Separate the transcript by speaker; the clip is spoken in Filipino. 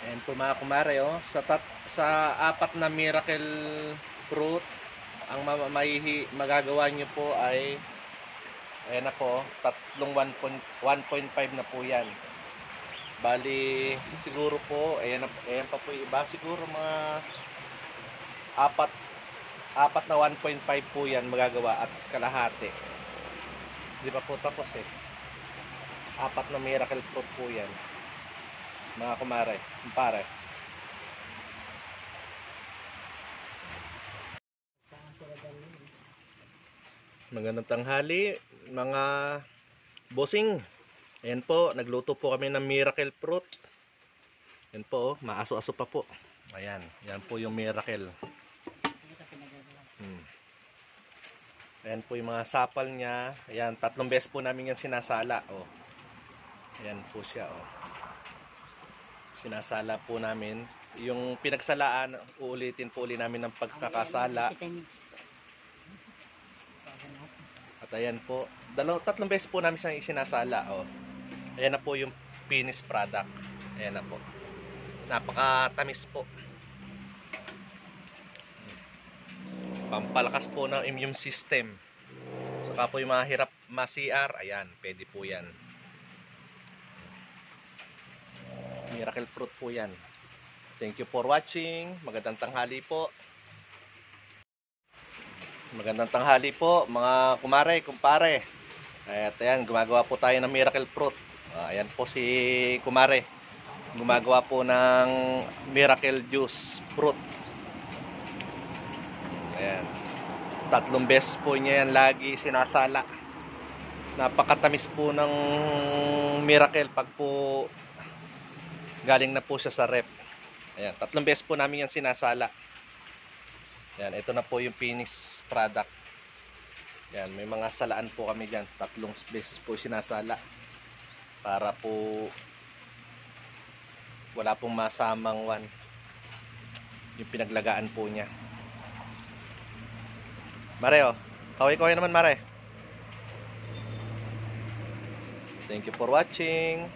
Speaker 1: Ayan po mga kumare, oh. Sa apat na miracle fruit, ang magagawa nyo po ay ayan na po, tatlong 1.5 na po yan. Bali siguro po ayan pa po yung iba, siguro mga apat na 1.5 po yan magagawa at kalahati. Di pa po tapos eh. Apat na miracle fruit po yan mga kumare, kumpare. Magandang tanghali mga bossing. Ayan po, nagluto po kami ng miracle fruit. Ayan po, maaso-aso pa po. Ayan, yan po yung miracle. Ayan po yung mga sapal niya. Ayan, 3 beses po namin yan sinasala. Oh. Ayan po siya. Oh. Sinasala po namin. Yung pinagsalaan, uulitin po ulit namin ng pagkakasala. At ayan po, 3 beses po namin siyang isinasala. Oh. Ayan na po yung finished product. Ayan na po. Napakatamis po. Pampalakas po ng immune system. Saka po yung mga hirap ma-CR, ayan, pwede po yan. Miracle fruit po yan. Thank you for watching. Magandang tanghali po. Magandang tanghali po mga kumare, kumpare. At ayan, gumagawa po tayo ng miracle fruit. Ayan po si kumare. Gumagawa po ng miracle juice fruit. Ayan. 3 beses po niya yan lagi sinasala. Napakatamis po ng miracle pag po galing na po siya sa rep. Ayan, 3 beses po namin yan sinasala. Ayan, ito na po yung finished product. Ayan, may mga salaan po kami dyan. 3 beses po sinasala. Para po wala pong masamang yung pinaglagaan po niya. Mare, oh. Kaway-kaway naman, Mare. Thank you for watching.